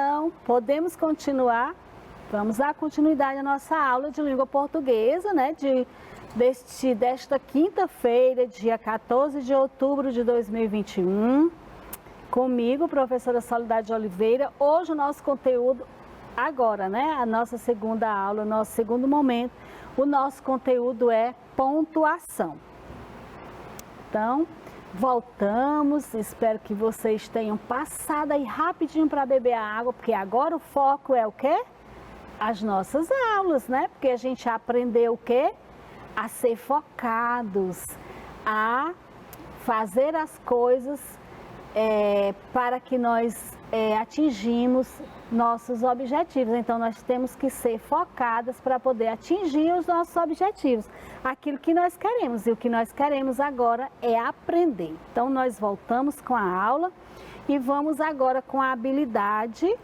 Então, podemos continuar? Vamos dar continuidade à nossa aula de língua portuguesa, né? Desta quinta-feira, dia 14 de outubro de 2021. Comigo, professora Soledade de Oliveira. Hoje o nosso conteúdo, agora, né? A nossa segunda aula, o nosso segundo momento, o nosso conteúdo é pontuação. Então, voltamos, espero que vocês tenham passado aí rapidinho para beber a água, porque agora o foco é o quê? As nossas aulas, né? Porque a gente aprendeu o quê? A ser focados, a fazer as coisas para que nós atingimos nossos objetivos. Então, nós temos que ser focadas para poder atingir os nossos objetivos, aquilo que nós queremos. E o que nós queremos agora é aprender. Então, nós voltamos com a aula e vamos agora com a habilidade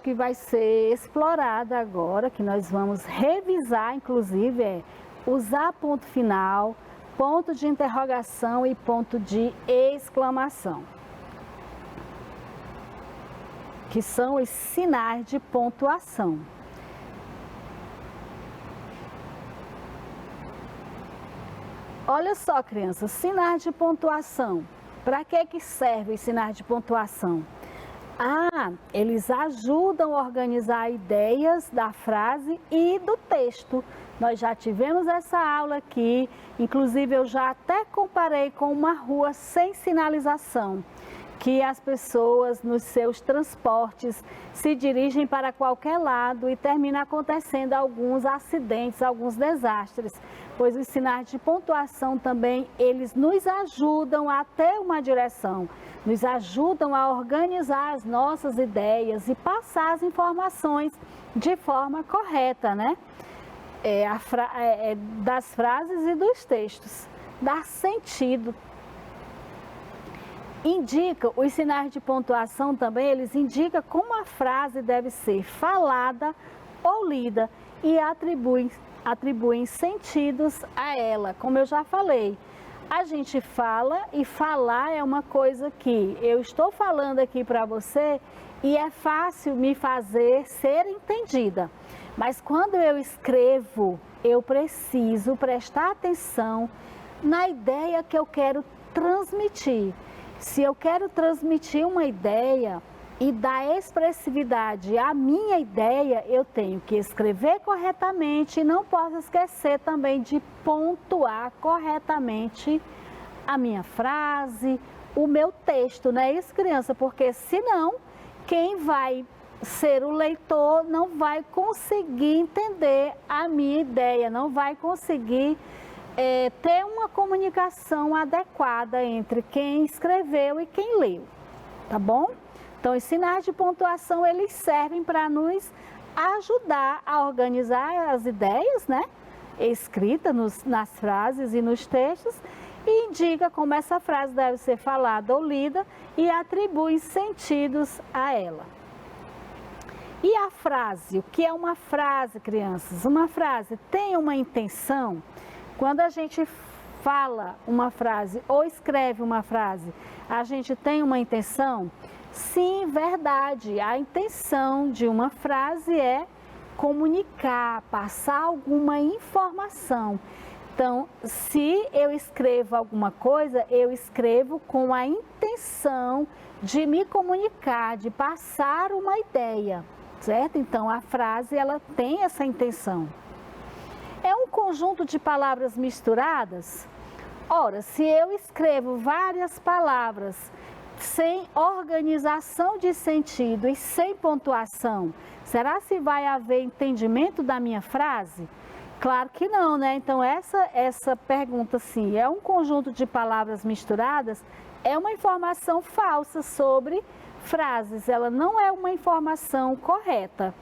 que vai ser explorada agora, que nós vamos revisar, inclusive, é usar ponto final, ponto de interrogação e ponto de exclamação, que são os sinais de pontuação. Olha só, crianças, sinais de pontuação. Para que servem os sinais de pontuação? Eles ajudam a organizar ideias da frase e do texto. Nós já tivemos essa aula aqui, inclusive eu já até comparei com uma rua sem sinalização, que as pessoas nos seus transportes se dirigem para qualquer lado e termina acontecendo alguns acidentes, alguns desastres. Pois os sinais de pontuação também, eles nos ajudam a ter uma direção, nos ajudam a organizar as nossas ideias e passar as informações de forma correta, né? Das frases e dos textos, dar sentido. Os sinais de pontuação também, eles indicam como a frase deve ser falada ou lida e atribuem sentidos a ela. Como eu já falei, a gente fala e falar é uma coisa que eu estou falando aqui para você e é fácil me fazer ser entendida. Mas quando eu escrevo, eu preciso prestar atenção na ideia que eu quero transmitir. Se eu quero transmitir uma ideia e dar expressividade à minha ideia, eu tenho que escrever corretamente e não posso esquecer também de pontuar corretamente a minha frase, o meu texto, não é isso, criança? Porque senão, quem vai ser o leitor não vai conseguir entender a minha ideia, não vai conseguir ter uma comunicação adequada entre quem escreveu e quem leu, tá bom? Então, os sinais de pontuação, eles servem para nos ajudar a organizar as ideias, né? Escritas nas frases e nos textos, e indica como essa frase deve ser falada ou lida e atribui sentidos a ela. E a frase? O que é uma frase, crianças? Uma frase tem uma intenção. Quando a gente fala uma frase ou escreve uma frase, a gente tem uma intenção? Sim, verdade. A intenção de uma frase é comunicar, passar alguma informação. Então, se eu escrevo alguma coisa, eu escrevo com a intenção de me comunicar, de passar uma ideia, certo? Então, a frase, ela tem essa intenção. É um conjunto de palavras misturadas? Ora, se eu escrevo várias palavras sem organização de sentido e sem pontuação, será se vai haver entendimento da minha frase? Claro que não, né? Então, essa pergunta, sim, é um conjunto de palavras misturadas, é uma informação falsa sobre frases, ela não é uma informação correta.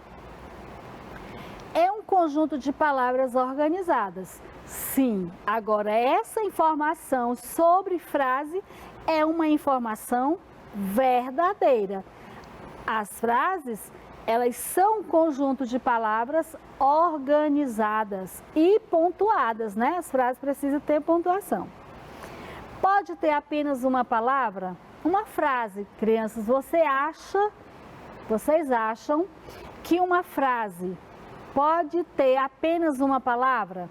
É um conjunto de palavras organizadas? Sim. Agora, essa informação sobre frase é uma informação verdadeira. As frases, elas são um conjunto de palavras organizadas e pontuadas, né? As frases precisam ter pontuação. Pode ter apenas uma palavra? Uma frase, crianças, você acha Vocês acham que uma frase pode ter apenas uma palavra?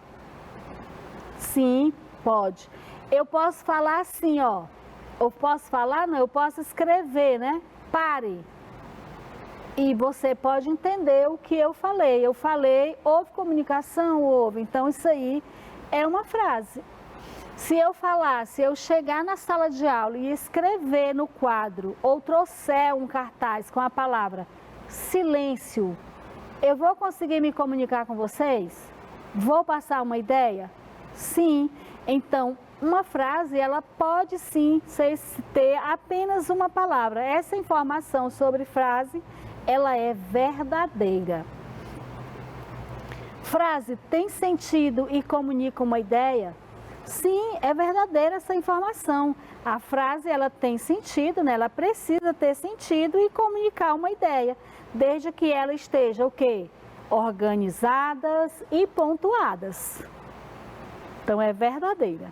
Sim, pode. Eu posso falar assim, ó. Eu posso falar, não, eu posso escrever, né? Pare. E você pode entender o que eu falei. Eu falei, houve comunicação, houve. Então, isso aí é uma frase. Se eu falar, se eu chegar na sala de aula e escrever no quadro ou trouxer um cartaz com a palavra silêncio, eu vou conseguir me comunicar com vocês? Vou passar uma ideia? Sim. Então, uma frase, ela pode sim ter apenas uma palavra. Essa informação sobre frase, ela é verdadeira. Frase tem sentido e comunica uma ideia? Sim, é verdadeira essa informação. A frase, ela tem sentido, né? Ela precisa ter sentido e comunicar uma ideia, desde que ela esteja o quê? Organizadas e pontuadas. Então, é verdadeira.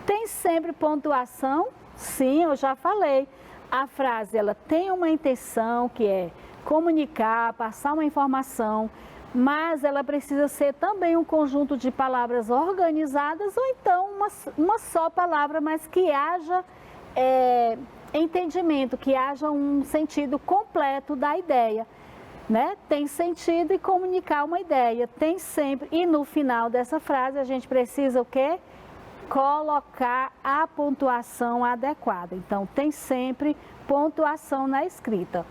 Tem sempre pontuação? Sim, eu já falei. A frase, ela tem uma intenção que é comunicar, passar uma informação, mas ela precisa ser também um conjunto de palavras organizadas ou então uma só palavra, mas que haja entendimento, que haja um sentido completo da ideia, né? Tem sentido e comunicar uma ideia, tem sempre. E no final dessa frase a gente precisa o quê? Colocar a pontuação adequada. Então, tem sempre pontuação na escrita.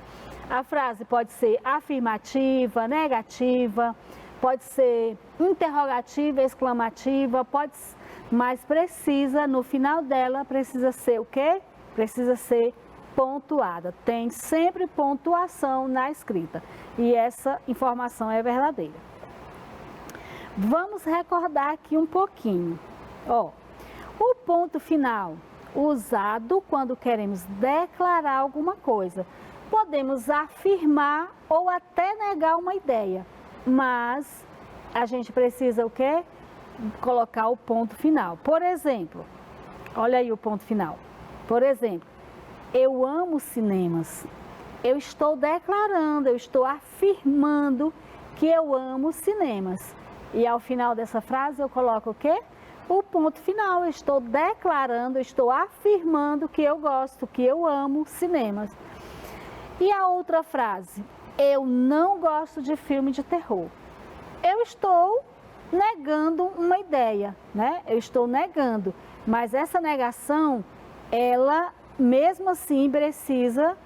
A frase pode ser afirmativa, negativa, pode ser interrogativa, exclamativa, mas precisa, no final dela, precisa ser o quê? Precisa ser pontuada. Tem sempre pontuação na escrita. E essa informação é verdadeira. Vamos recordar aqui um pouquinho. Ó, o ponto final, usado quando queremos declarar alguma coisa. Podemos afirmar ou até negar uma ideia, mas a gente precisa o quê? Colocar o ponto final. Por exemplo, olha aí o ponto final. Por exemplo, eu amo cinemas. Eu estou declarando, eu estou afirmando que eu amo cinemas. E ao final dessa frase eu coloco o quê? O ponto final. Eu estou declarando, eu estou afirmando que eu gosto, que eu amo cinemas. E a outra frase, eu não gosto de filme de terror. Eu estou negando uma ideia, né? Eu estou negando, mas essa negação, ela mesmo assim precisa,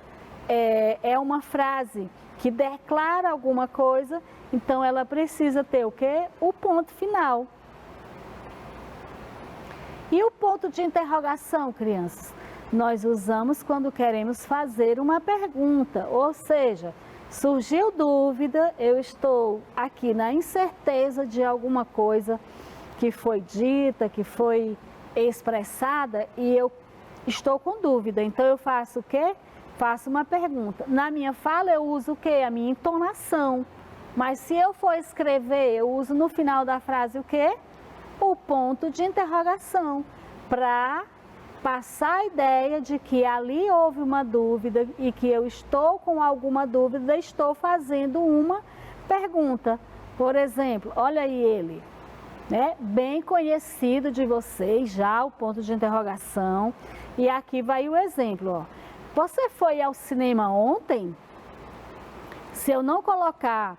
é uma frase que declara alguma coisa, então ela precisa ter o quê? O ponto final. E o ponto de interrogação, crianças? Nós usamos quando queremos fazer uma pergunta, ou seja, surgiu dúvida, eu estou aqui na incerteza de alguma coisa que foi dita, que foi expressada e eu estou com dúvida. Então eu faço o quê? Faço uma pergunta. Na minha fala eu uso o quê? A minha entonação. Mas se eu for escrever, eu uso no final da frase o quê? O ponto de interrogação, para passar a ideia de que ali houve uma dúvida e que eu estou com alguma dúvida, estou fazendo uma pergunta. Por exemplo, olha aí ele, né? Bem conhecido de vocês já, o ponto de interrogação. E aqui vai o exemplo, ó. Você foi ao cinema ontem? Se eu não colocar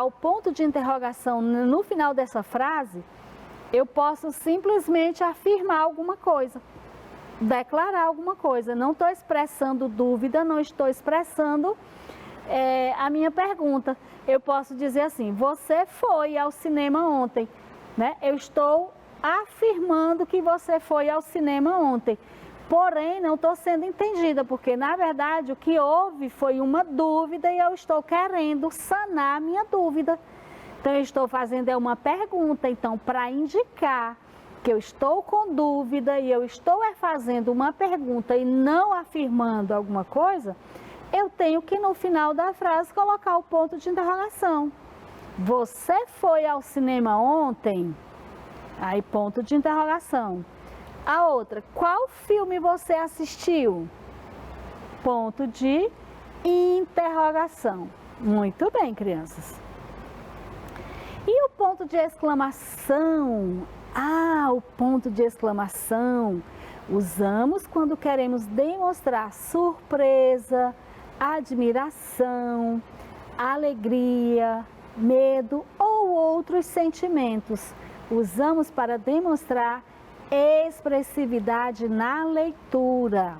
o ponto de interrogação no final dessa frase, eu posso simplesmente afirmar alguma coisa, declarar alguma coisa. Não estou expressando dúvida, não estou expressando a minha pergunta. Eu posso dizer assim, você foi ao cinema ontem, né? Eu estou afirmando que você foi ao cinema ontem. Porém, não estou sendo entendida, porque na verdade o que houve foi uma dúvida e eu estou querendo sanar a minha dúvida. Então, eu estou fazendo uma pergunta, então, para indicar que eu estou com dúvida e eu estou fazendo uma pergunta e não afirmando alguma coisa, eu tenho que, no final da frase, colocar o ponto de interrogação. Você foi ao cinema ontem? Aí, ponto de interrogação. A outra, qual filme você assistiu? ponto de interrogação. Muito bem, crianças. E o ponto de exclamação? O ponto de exclamação usamos quando queremos demonstrar surpresa, admiração, alegria, medo ou outros sentimentos. Usamos para demonstrar expressividade na leitura.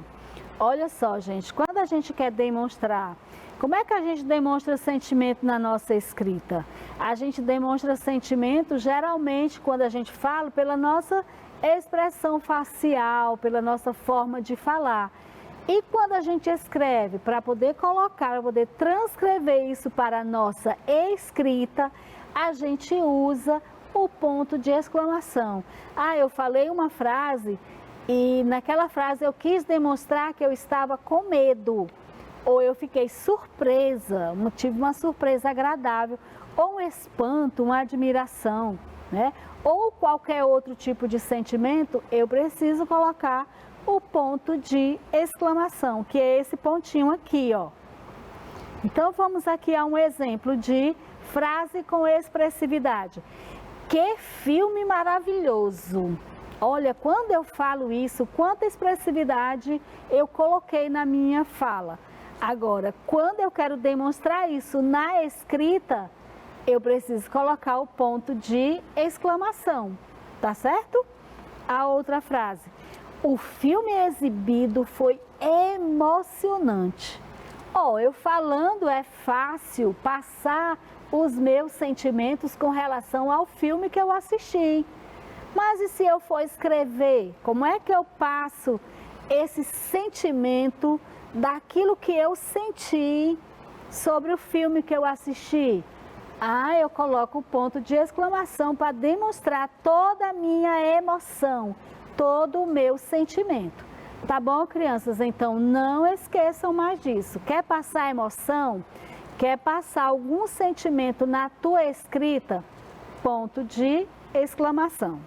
Olha só, gente, quando a gente quer demonstrar, como é que a gente demonstra sentimento na nossa escrita? A gente demonstra sentimento geralmente quando a gente fala pela nossa expressão facial, pela nossa forma de falar. E quando a gente escreve, para poder colocar, para poder transcrever isso para a nossa escrita, a gente usa o ponto de exclamação. Eu falei uma frase e naquela frase eu quis demonstrar que eu estava com medo, ou eu fiquei surpresa, tive uma surpresa agradável, ou um espanto, uma admiração, né? Ou qualquer outro tipo de sentimento, eu preciso colocar o ponto de exclamação, que é esse pontinho aqui, ó. Então vamos aqui a um exemplo de frase com expressividade. Que filme maravilhoso! Olha, quando eu falo isso, quanta expressividade eu coloquei na minha fala. Agora, quando eu quero demonstrar isso na escrita, eu preciso colocar o ponto de exclamação, tá certo? A outra frase. O filme exibido foi emocionante. Eu falando é fácil passar os meus sentimentos com relação ao filme que eu assisti. Mas e se eu for escrever? Como é que eu passo esse sentimento daquilo que eu senti sobre o filme que eu assisti? Eu coloco o ponto de exclamação para demonstrar toda a minha emoção, todo o meu sentimento. Tá bom, crianças? Então, não esqueçam mais disso. Quer passar emoção? Quer passar algum sentimento na tua escrita? Ponto de exclamação.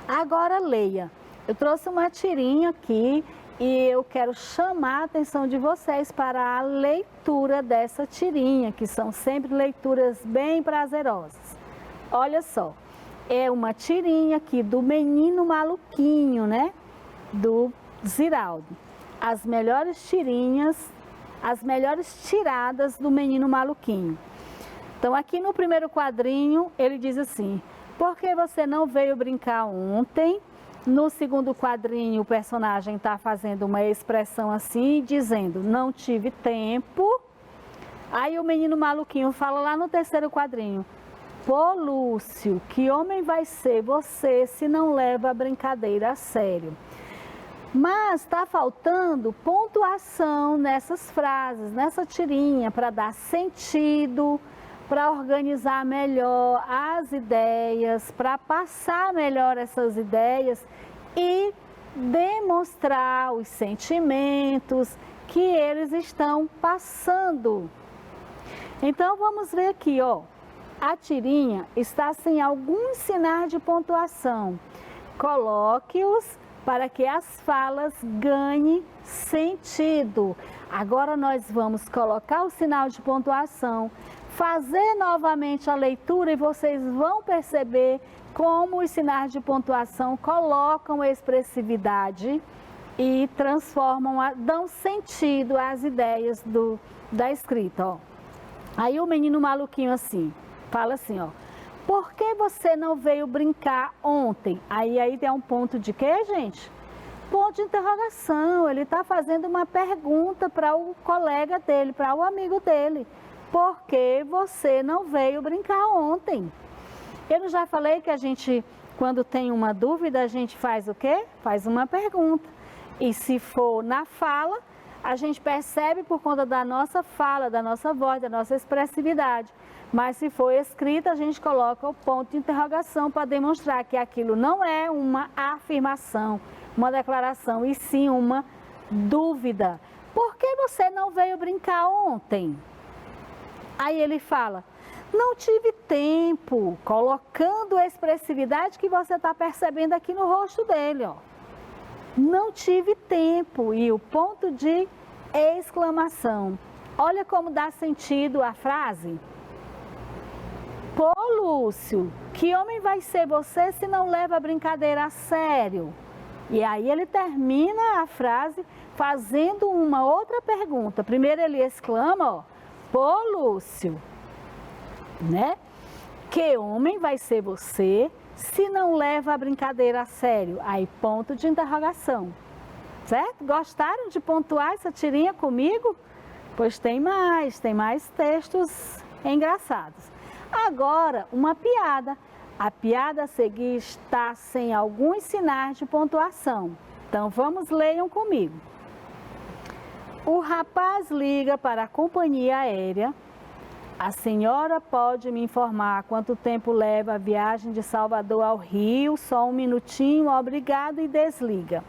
Agora leia. Eu trouxe uma tirinha aqui e eu quero chamar a atenção de vocês para a leitura dessa tirinha, que são sempre leituras bem prazerosas. Olha só, é uma tirinha aqui do Menino Maluquinho, né? Do Ziraldo. As melhores tirinhas, as melhores tiradas do Menino Maluquinho. Então aqui no primeiro quadrinho ele diz assim: por que você não veio brincar ontem? No segundo quadrinho, o personagem está fazendo uma expressão assim, dizendo, não tive tempo. Aí o Menino Maluquinho fala lá no terceiro quadrinho: pô, Lúcio, que homem vai ser você se não leva a brincadeira a sério? Mas está faltando pontuação nessas frases, nessa tirinha, para dar sentido, para organizar melhor as ideias, para passar melhor essas ideias e demonstrar os sentimentos que eles estão passando. Então vamos ver aqui, ó. A tirinha está sem algum sinal de pontuação. Coloque-os para que as falas ganhem sentido. Agora nós vamos colocar o sinal de pontuação, fazer novamente a leitura e vocês vão perceber como os sinais de pontuação colocam expressividade e transformam, dão sentido às ideias da escrita, ó. Aí o Menino Maluquinho assim, fala assim, ó: por que você não veio brincar ontem? Aí tem um ponto de quê, gente? Ponto de interrogação. Ele está fazendo uma pergunta para o colega dele, para o amigo dele. Por que você não veio brincar ontem? Eu já falei que a gente, quando tem uma dúvida, a gente faz o quê? Faz uma pergunta. E se for na fala, a gente percebe por conta da nossa fala, da nossa voz, da nossa expressividade. Mas se for escrita, a gente coloca o ponto de interrogação para demonstrar que aquilo não é uma afirmação, uma declaração, e sim uma dúvida. Por que você não veio brincar ontem? Aí ele fala: não tive tempo, colocando a expressividade que você está percebendo aqui no rosto dele, ó. não tive tempo, e o ponto de exclamação. Olha como dá sentido a frase. Pô, Lúcio, que homem vai ser você se não leva a brincadeira a sério? E aí ele termina a frase fazendo uma outra pergunta. Primeiro ele exclama, ó, pô, Lúcio, né? Que homem vai ser você se não leva a brincadeira a sério? Aí ponto de interrogação, certo? Gostaram de pontuar essa tirinha comigo? Pois tem mais textos engraçados. Agora, uma piada. A piada a seguir está sem alguns sinais de pontuação. Então, vamos, leiam comigo. O rapaz liga para a companhia aérea. A senhora pode me informar quanto tempo leva a viagem de Salvador ao Rio? Só um minutinho, obrigado, e desliga.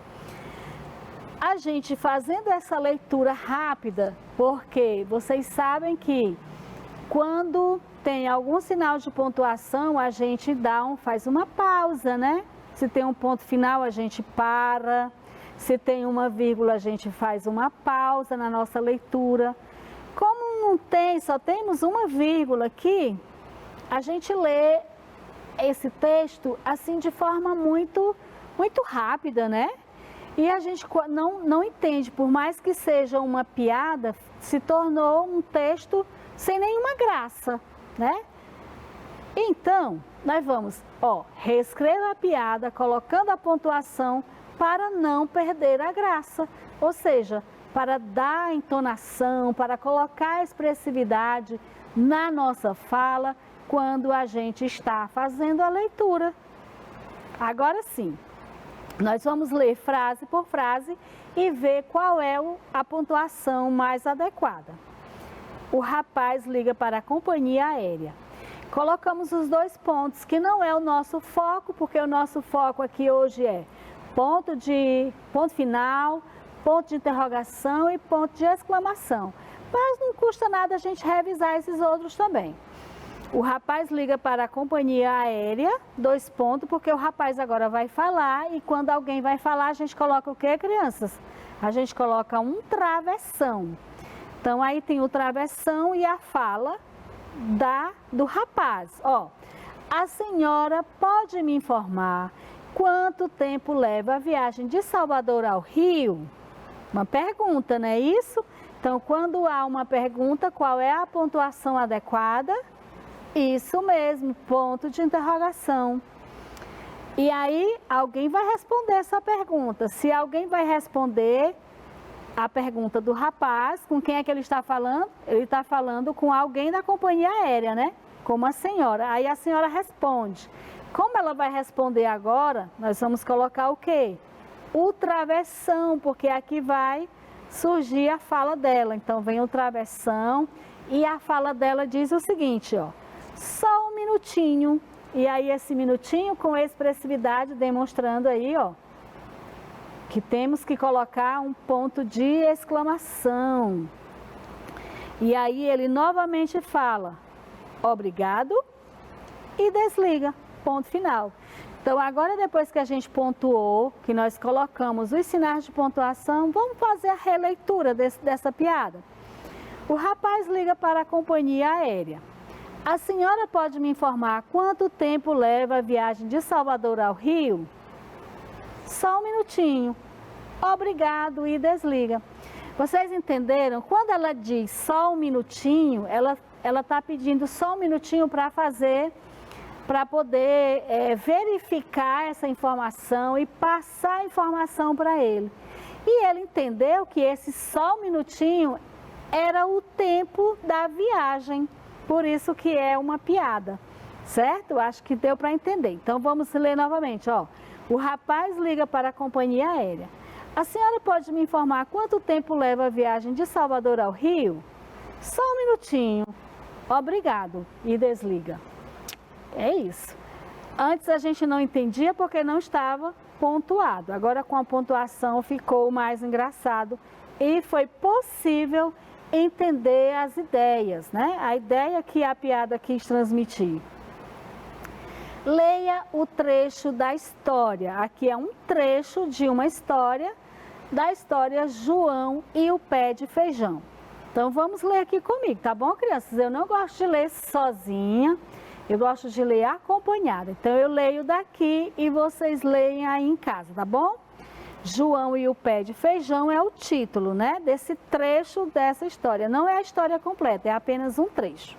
A gente fazendo essa leitura rápida, porque vocês sabem que quando tem algum sinal de pontuação, a gente faz uma pausa, né? Se tem um ponto final, a gente para. Se tem uma vírgula, a gente faz uma pausa na nossa leitura. Como não tem, só temos uma vírgula aqui, a gente lê esse texto assim de forma muito rápida, né? E a gente não entende, por mais que seja uma piada, se tornou um texto sem nenhuma graça, né? Então, nós vamos, reescrever a piada, colocando a pontuação para não perder a graça, ou seja, para dar a entonação, para colocar a expressividade na nossa fala quando a gente está fazendo a leitura. Agora sim, nós vamos ler frase por frase e ver qual é a pontuação mais adequada. O rapaz liga para a companhia aérea. Colocamos os dois pontos, que não é o nosso foco, porque o nosso foco aqui hoje é ponto final, ponto de interrogação e ponto de exclamação. Mas não custa nada a gente revisar esses outros também. O rapaz liga para a companhia aérea, dois pontos, porque o rapaz agora vai falar e quando alguém vai falar, a gente coloca o quê, crianças? A gente coloca um travessão. Então, aí tem o travessão e a fala do rapaz. A senhora pode me informar quanto tempo leva a viagem de Salvador ao Rio? Uma pergunta, não é isso? Então, quando há uma pergunta, qual é a pontuação adequada? Isso mesmo, ponto de interrogação. E aí, alguém vai responder essa pergunta. Se alguém vai responder a pergunta do rapaz, com quem é que ele está falando? Ele está falando com alguém da companhia aérea, né? Como a senhora. Aí a senhora responde. Como ela vai responder agora, nós vamos colocar o quê? O travessão, porque aqui vai surgir a fala dela. Então, vem o travessão e a fala dela diz o seguinte, só um minutinho. E aí, esse minutinho com expressividade, demonstrando aí, que temos que colocar um ponto de exclamação. E aí, ele novamente fala, obrigado, e desliga, ponto final. Então, agora depois que a gente pontuou, que nós colocamos os sinais de pontuação, vamos fazer a releitura dessa piada. O rapaz liga para a companhia aérea. A senhora pode me informar quanto tempo leva a viagem de Salvador ao Rio? Só um minutinho. Obrigado, e desliga. Vocês entenderam? Quando ela diz só um minutinho, ela está pedindo só um minutinho para poder verificar essa informação e passar a informação para ele. E ele entendeu que esse só um minutinho era o tempo da viagem, por isso que é uma piada, certo? Acho que deu para entender. Então vamos ler novamente, O rapaz liga para a companhia aérea. A senhora pode me informar quanto tempo leva a viagem de Salvador ao Rio? Só um minutinho. Obrigado, e desliga. É isso. Antes a gente não entendia porque não estava pontuado. Agora com a pontuação ficou mais engraçado e foi possível entender as ideias, né? A ideia que a piada quis transmitir. Leia o trecho da história. Aqui é um trecho de uma história, da história João e o pé de feijão. Então vamos ler aqui comigo, tá bom, crianças? Eu não gosto de ler sozinha, eu gosto de ler acompanhada. Então eu leio daqui e vocês leem aí em casa, tá bom? João e o pé de feijão é o título, né, desse trecho dessa história. Não é a história completa, é apenas um trecho.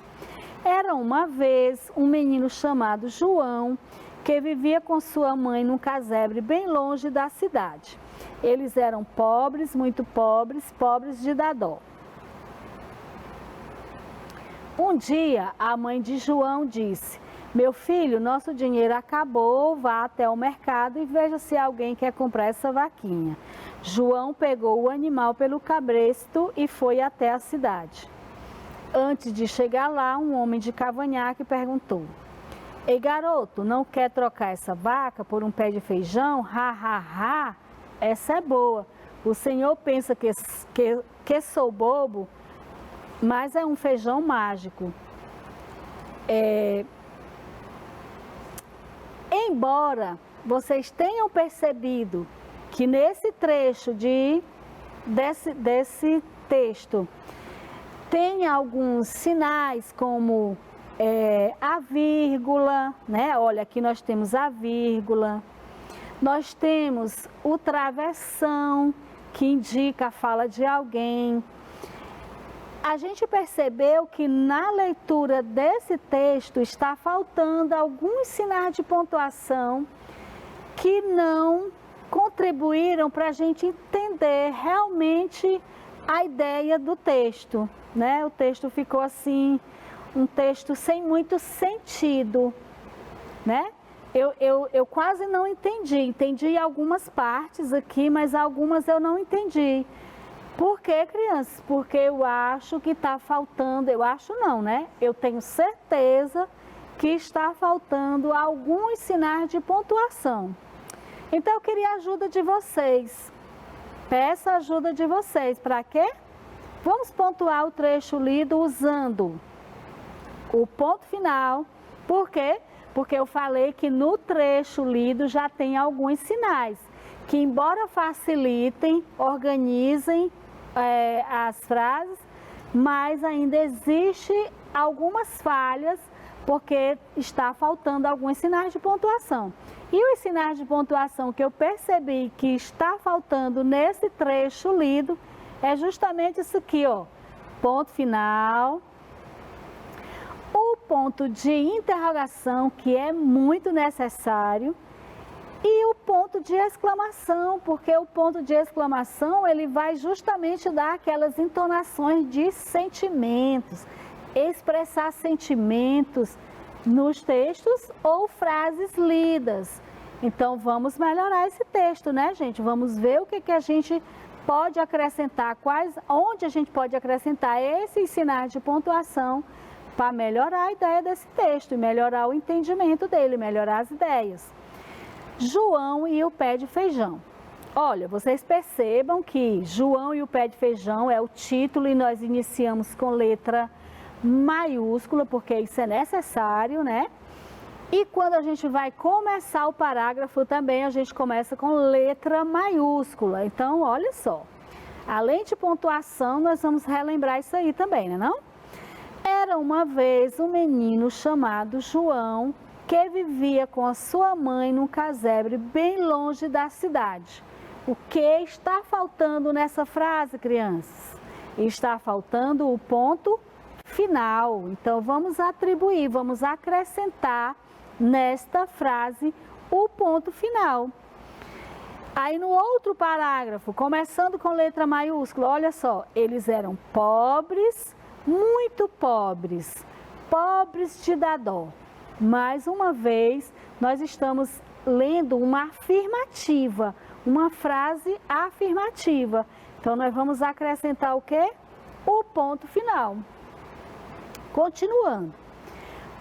Era uma vez um menino chamado João, que vivia com sua mãe num casebre bem longe da cidade. Eles eram pobres, muito pobres, pobres de dar dó. Um dia, a mãe de João disse: meu filho, nosso dinheiro acabou, vá até o mercado e veja se alguém quer comprar essa vaquinha. João pegou o animal pelo cabresto e foi até a cidade. Antes de chegar lá, um homem de cavanhaque perguntou: ei garoto, não quer trocar essa vaca por um pé de feijão? Ha, ha, ha, essa é boa. O senhor pensa que sou bobo, mas é um feijão mágico. Embora vocês tenham percebido que nesse trecho desse texto tem alguns sinais como a vírgula, né? Olha, aqui nós temos a vírgula, nós temos o travessão, que indica a fala de alguém. A gente percebeu que na leitura desse texto está faltando alguns sinais de pontuação que não contribuíram para a gente entender realmente a ideia do texto, né? O texto ficou assim, um texto sem muito sentido, né? Eu quase não entendi algumas partes aqui, mas algumas eu não entendi. Por quê, crianças? Porque eu acho que está faltando, eu acho não, né? Eu tenho certeza que está faltando alguns sinais de pontuação. Então eu queria a ajuda de vocês. Peço a ajuda de vocês. Para quê? Vamos pontuar o trecho lido usando o ponto final. Por quê? Porque eu falei que no trecho lido já tem alguns sinais que, embora facilitem, organizem as frases, mas ainda existe algumas falhas porque está faltando alguns sinais de pontuação. E os sinais de pontuação que eu percebi que está faltando nesse trecho lido é justamente isso aqui, ó. Ponto final, o ponto de interrogação, que é muito necessário, e o ponto de exclamação, porque o ponto de exclamação ele vai justamente dar aquelas entonações de sentimentos, expressar sentimentos nos textos ou frases lidas. Então vamos melhorar esse texto, né, gente? Vamos ver o que a gente pode acrescentar, onde a gente pode acrescentar esses sinais de pontuação para melhorar a ideia desse texto e melhorar o entendimento dele, melhorar as ideias. João e o pé de feijão. Olha, vocês percebam que João e o pé de feijão é o título e nós iniciamos com letra maiúscula, porque isso é necessário, né? E quando a gente vai começar o parágrafo também, a gente começa com letra maiúscula. Então, olha só, além de pontuação, nós vamos relembrar isso aí também, né não? Era uma vez um menino chamado João, que vivia com a sua mãe num casebre bem longe da cidade. O que está faltando nessa frase, crianças? Está faltando o ponto final. Então, vamos atribuir, vamos acrescentar nesta frase o ponto final. Aí no outro parágrafo, começando com letra maiúscula, olha só, eles eram pobres, muito pobres, pobres de dar dó. Mais uma vez, nós estamos lendo uma afirmativa, uma frase afirmativa. Então, nós vamos acrescentar o quê? O ponto final. Continuando.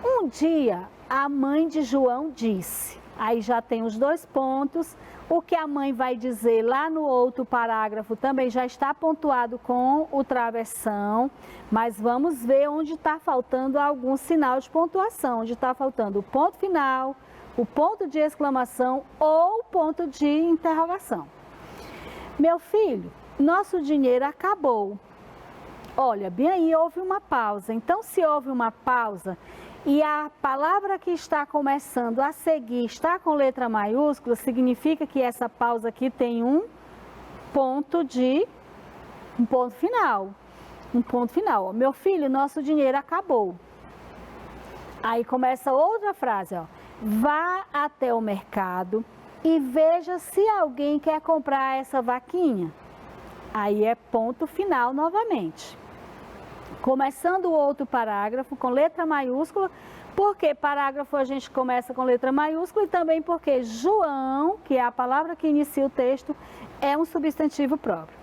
Um dia, a mãe de João disse, aí já tem os dois pontos, o que a mãe vai dizer lá no outro parágrafo também já está pontuado com o travessão, mas vamos ver onde está faltando algum sinal de pontuação, onde está faltando o ponto final, o ponto de exclamação ou o ponto de interrogação. Meu filho, nosso dinheiro acabou. Olha, bem aí houve uma pausa. Então, se houve uma pausa e a palavra que está começando a seguir está com letra maiúscula, significa que essa pausa aqui tem um ponto final. Um ponto final. Meu filho, nosso dinheiro acabou. Aí começa outra frase, ó. Vá até o mercado e veja se alguém quer comprar essa vaquinha. Aí é ponto final novamente. Começando o outro parágrafo com letra maiúscula, porque parágrafo a gente começa com letra maiúscula e também porque João, que é a palavra que inicia o texto, é um substantivo próprio.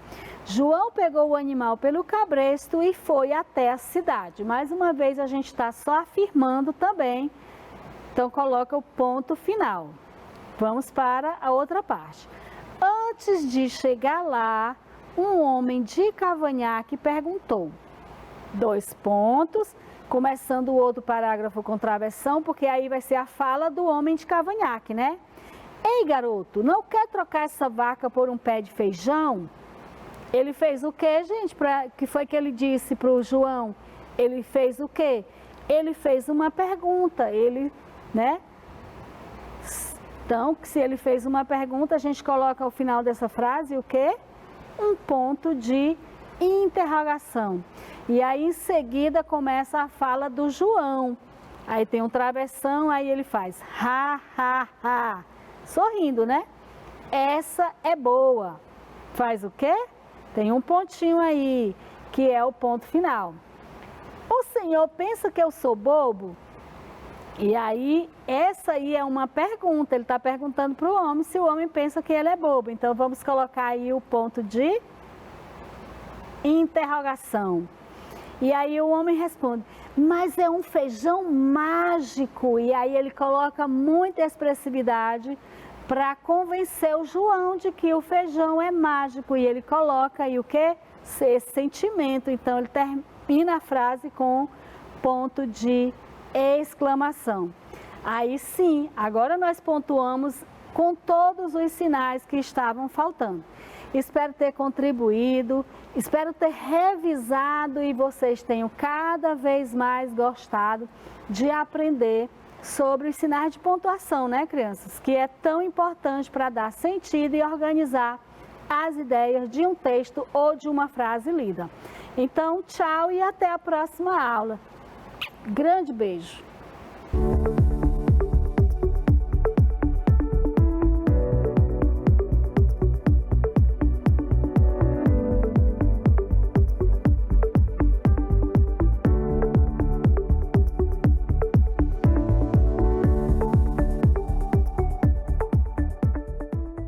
João pegou o animal pelo cabresto e foi até a cidade. Mais uma vez a gente está só afirmando também, então coloca o ponto final. Vamos para a outra parte. Antes de chegar lá, um homem de cavanhaque perguntou. 2 pontos, começando o outro parágrafo com travessão, porque aí vai ser a fala do homem de cavanhaque, né? Ei, garoto, não quer trocar essa vaca por um pé de feijão? Ele fez o quê, gente? Que foi que ele disse para o João? Ele fez o quê? Ele fez uma pergunta, né? Então, se ele fez uma pergunta, a gente coloca ao final dessa frase o quê? Um ponto de interrogação. E aí, em seguida, começa a fala do João. Aí tem um travessão, aí ele faz ha, ha, ha. Sorrindo, né? Essa é boa. Faz o quê? Tem um pontinho aí, que é o ponto final. O senhor pensa que eu sou bobo? E aí, essa aí é uma pergunta. Ele está perguntando para o homem se o homem pensa que ele é bobo. Então, vamos colocar aí o ponto de interrogação. E aí o homem responde, mas é um feijão mágico. E aí ele coloca muita expressividade para convencer o João de que o feijão é mágico. E ele coloca aí o quê? Esse sentimento. Então ele termina a frase com ponto de exclamação. Aí sim, agora nós pontuamos com todos os sinais que estavam faltando. Espero ter contribuído, espero ter revisado e vocês tenham cada vez mais gostado de aprender sobre os sinais de pontuação, né, crianças? Que é tão importante para dar sentido e organizar as ideias de um texto ou de uma frase lida. Então, tchau e até a próxima aula. Grande beijo!